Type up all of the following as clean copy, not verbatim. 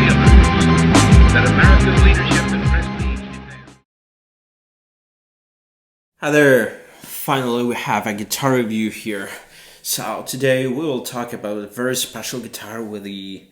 realize that America's leadership and prestige depends. Hi there, finally we have a guitar review here. So today we will talk about a very special guitar with a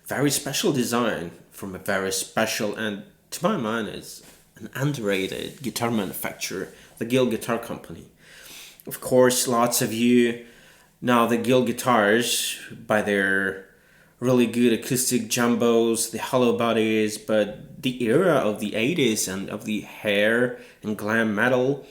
very special design from a very special and, to my mind, is an underrated guitar manufacturer, the Guild Guitar Company. Of course, lots of you know the Guild guitars by their really good acoustic jumbos, the hollow bodies, but the era of the 80s and of the hair and glam metal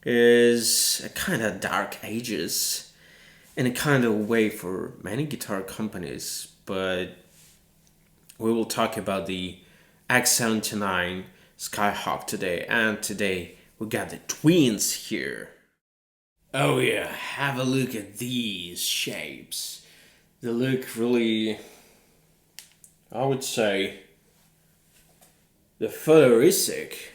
is a kind of dark ages in a kind of way for many guitar companies, but we will talk about the X-79 Skyhawk today, and today we got the twins here. Oh yeah, have a look at these shapes. They look really, I would say, the futuristic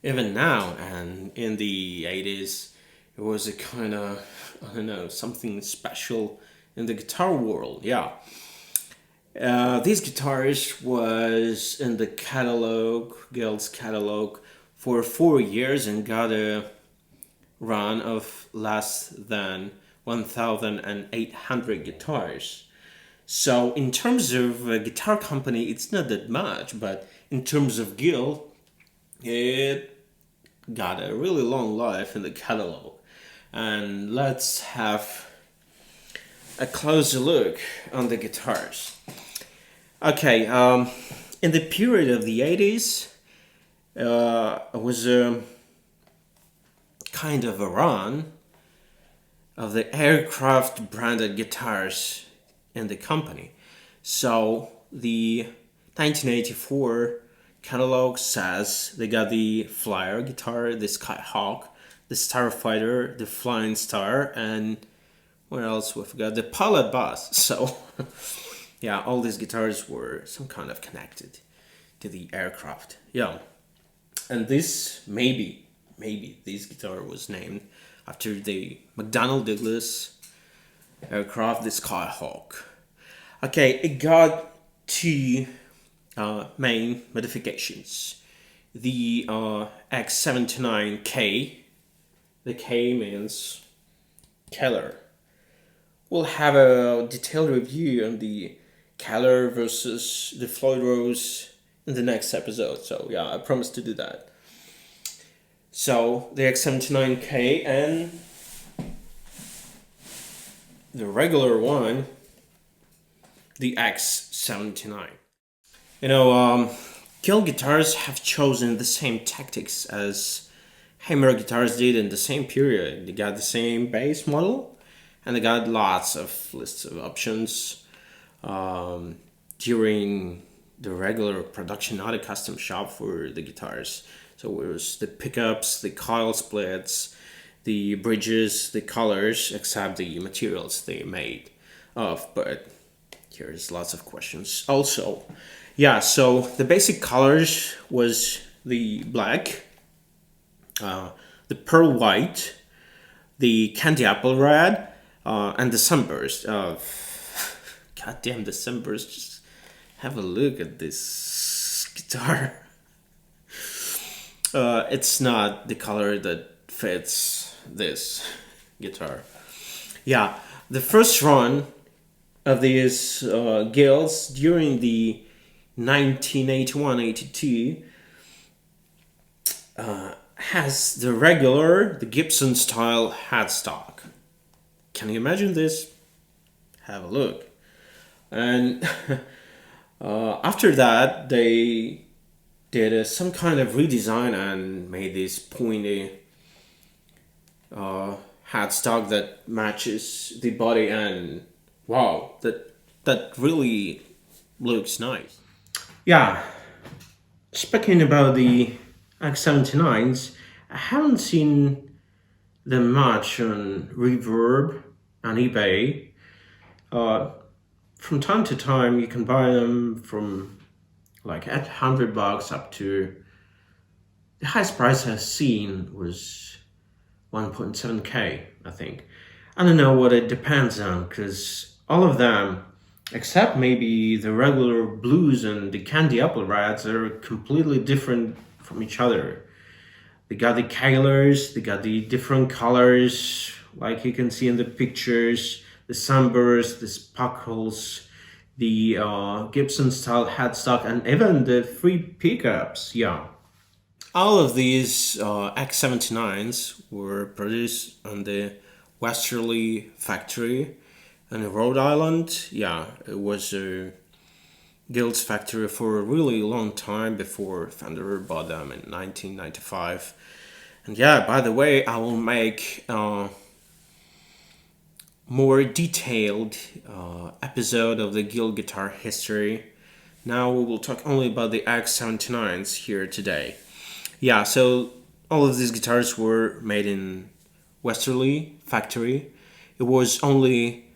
even now, and in the 80s it was a kind of, I don't know, something special in the guitar world. Yeah. This guitarist was in the catalog, Guild's catalog, for 4 years and got a run of less than 1,800 guitars. So in terms of a guitar company, it's not that much, but in terms of Guild, it got a really long life in the catalog. And let's have a closer look on the guitars. Okay, in the period of the 80s, it was a kind of a run of the aircraft branded guitars in the company. So the 1984 Catalogue says they got the Flyer guitar, the Skyhawk, the Starfighter, the Flying Star, and what else we forgot? The Pilot Bus. So yeah, all these guitars were some kind of connected to the aircraft. Yeah, and this maybe this guitar was named after the McDonnell Douglas aircraft, the Skyhawk. Okay, it got two main modifications. The X-79K, the K means Keller. We'll have a detailed review on the Keller versus the Floyd Rose in the next episode. So yeah, I promise to do that. So the X-79K and the regular one, the X-79. You know, Guild guitars have chosen the same tactics as Hammer guitars did in the same period. They got the same base model, and they got lots of lists of options during the regular production, not a custom shop for the guitars. So it was the pickups, the coil splits, the bridges, the colors, except the materials they made of. But here's lots of questions. Also, yeah, so the basic colors was the black, the pearl white, the candy apple red, and the sunburst. Goddamn, the sunburst. Just have a look at this guitar. It's not the color that fits this guitar. Yeah, the first run of these Guilds during the 1981-82 has the regular, the Gibson style headstock. Can you imagine this? Have a look. And after that, they did some kind of redesign and made this pointy headstock that matches the body, and wow, that really looks nice. Yeah, speaking about the X-79s, I haven't seen them much on Reverb and eBay. From time to time, you can buy them from like $800 up to the highest price I've seen was 1.7K, I think. I don't know what it depends on, because all of them Except maybe the regular blues and the candy apple reds are completely different from each other. They got the colors, they got the different colors, like you can see in the pictures, the sunburst, the sparkles, the Gibson style headstock, and even the free pickups. Yeah. All of these X-79s were produced on the Westerly factory in Rhode Island. Yeah, it was a Guild's factory for a really long time before Fender bought them in 1995. And yeah, by the way, I will make more detailed episode of the Guild guitar history. Now we will talk only about the X-79s here today. Yeah, so all of these guitars were made in Westerly factory. It was only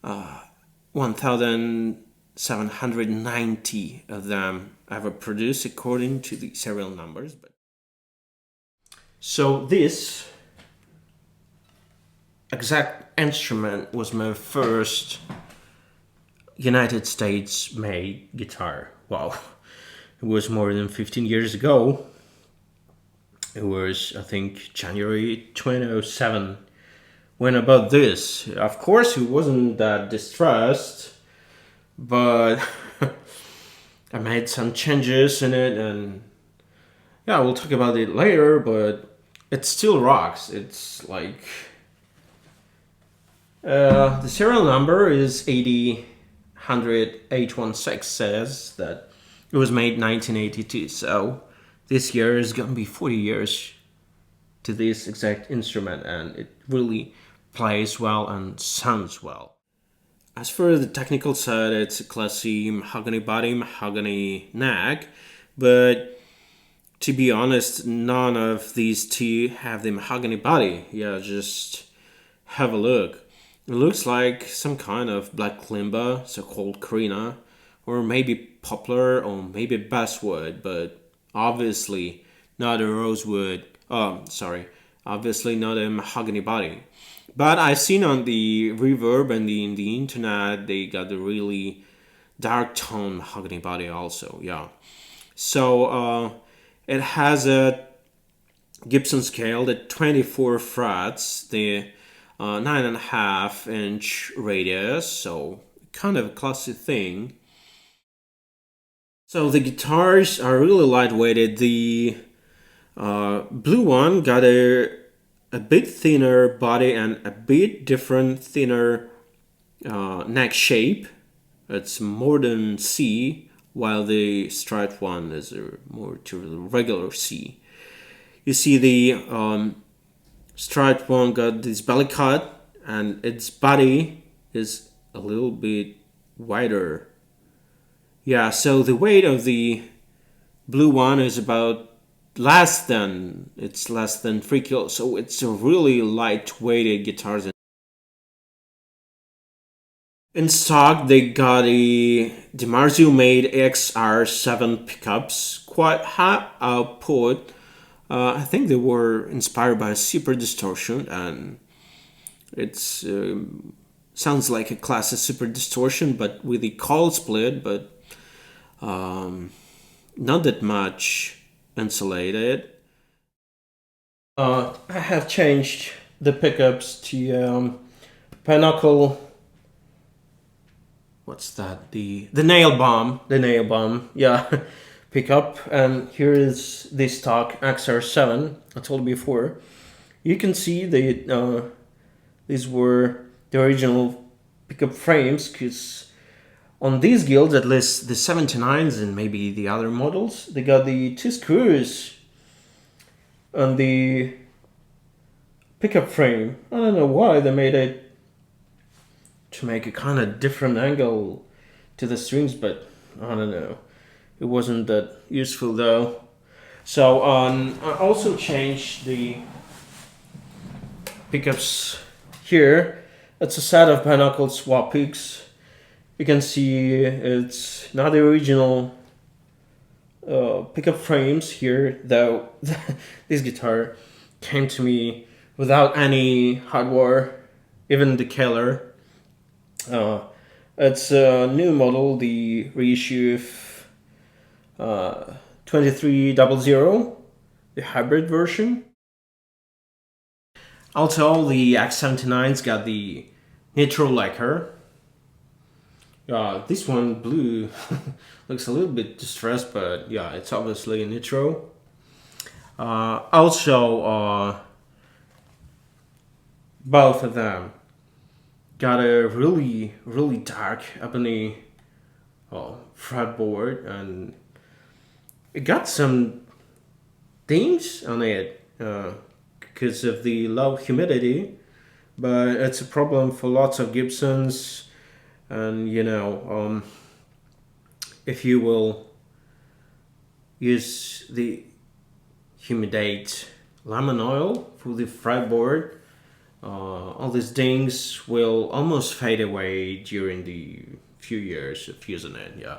1,790 of them ever produced according to the serial numbers. So this exact instrument was my first United States made guitar. Wow, it was more than 15 years ago. It was, I think, January 2007 when I bought this. Of course, it wasn't that distressed, but I made some changes in it, and yeah, we'll talk about it later, but it still rocks. It's like the serial number is 80816, says that it was made 1982, so this year is gonna be 40 years to this exact instrument, and it really plays well and sounds well. As for the technical side, it's a classy mahogany body, mahogany neck, but to be honest, none of these two have the mahogany body. Yeah, just have a look. It looks like some kind of black limba, so-called Carina, or maybe poplar, or maybe basswood, but obviously not a rosewood. Obviously not a mahogany body. But I've seen on the Reverb and in the internet, they got the really dark tone mahogany body also. Yeah. So it has a Gibson scale, the 24 frets, the 9.5-inch radius, so kind of a classy thing. So the guitars are really lightweighted. The blue one got a bit thinner body and a bit different, thinner neck shape. It's more than C, while the striped one is more to the regular C. You see the striped one got this belly cut, and its body is a little bit wider. Yeah, so the weight of the blue one is about less than 3 kilos, so it's a really light-weighted guitar. In stock, they got a DiMarzio made XR7 pickups, quite high output. I think they were inspired by Super Distortion, and it's sounds like a classic Super Distortion, but with a coil split, but not that much insulated. I have changed the pickups to pinnacle. What's that? The nail bomb. Yeah, pickup. And here is the stock XR7. I told you before. You can see these were the original pickup frames, because on these guilds, at least the 79s and maybe the other models, they got the 2 screws on the pickup frame. I don't know why they made it to make a kind of different angle to the strings, but I don't know. It wasn't that useful though. So I also changed the pickups here. It's a set of pinnacle swap picks. You can see it's not the original pickup frames here, though. This guitar came to me without any hardware, even the Keller. It's a new model, the reissue of 2300, the hybrid version. Also, the X-79's got the nitro lacquer. This one, blue, looks a little bit distressed, but yeah, it's obviously a nitro. Also, both of them got a really dark ebony fretboard, and it got some dings on it because of the low humidity, but it's a problem for lots of Gibsons. And if you will use the humidate lemon oil for the fretboard, all these dings will almost fade away during the few years of using it. Yeah.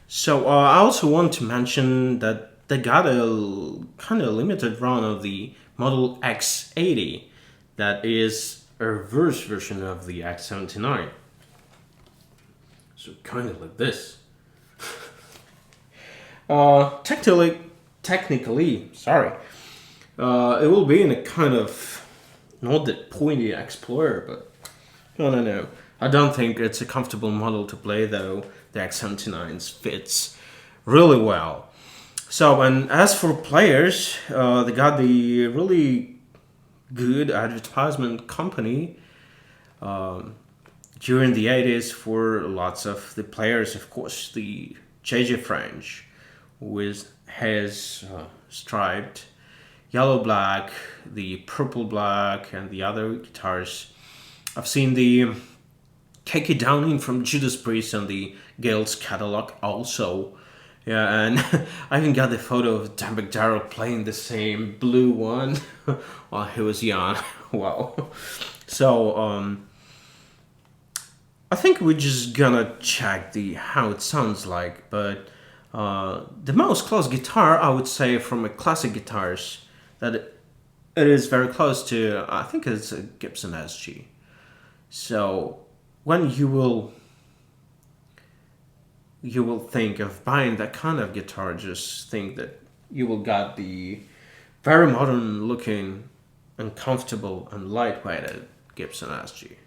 So I also want to mention that they got a kind of limited run of the Model X80 that is a reverse version of the X-79. So kind of like this. Technically, sorry. It will be in a kind of, not that pointy Explorer, but no. I don't think it's a comfortable model to play, though. The X-79 fits really well. So, and as for players, they got the really good advertisement company during the 80s for lots of the players. Of course, the JJ French with his striped yellow black, the purple black, and the other guitars. I've seen the Keke Downing from Judas Priest and the Gale's Catalogue also. Yeah, and I even got the photo of Dan McDarrell playing the same blue one while he was young. Wow. So, I think we're just gonna check how it sounds like, but the most close guitar, I would say, from a classic guitars, that it is very close to, I think it's a Gibson SG. So, when you will think of buying that kind of guitar, just think that you will get the very modern looking and comfortable and lightweighted Gibson SG.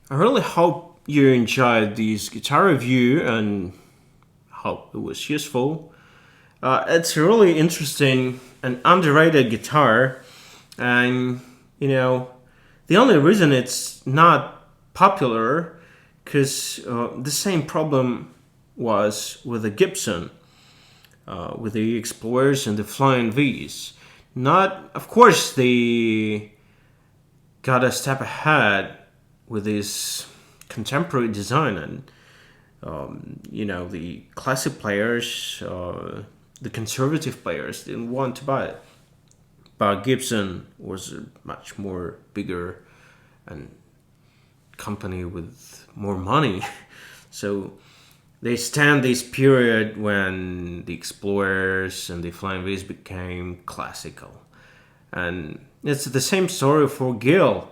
I really hope you enjoyed this guitar review and hope it was useful. It's a really interesting and underrated guitar, and the only reason it's not popular because the same problem was with the Gibson, with the Explorers and the Flying V's. Not, of course, they got a step ahead with this contemporary design, and the classic players, the conservative players didn't want to buy it. But Gibson was a much more bigger and company with more money, so they stand this period when the Explorers and the Flying V's became classical, and it's the same story for Gill,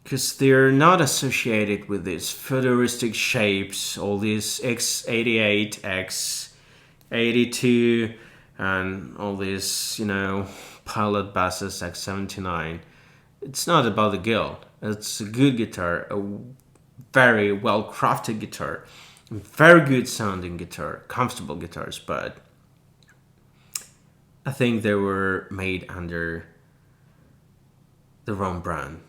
because they're not associated with these futuristic shapes, all these X-88, X-82, and all these, pilot basses, X-79. It's not about the Gill. It's a good guitar, a very well-crafted guitar, very good sounding guitar, comfortable guitars, but I think they were made under the wrong brand.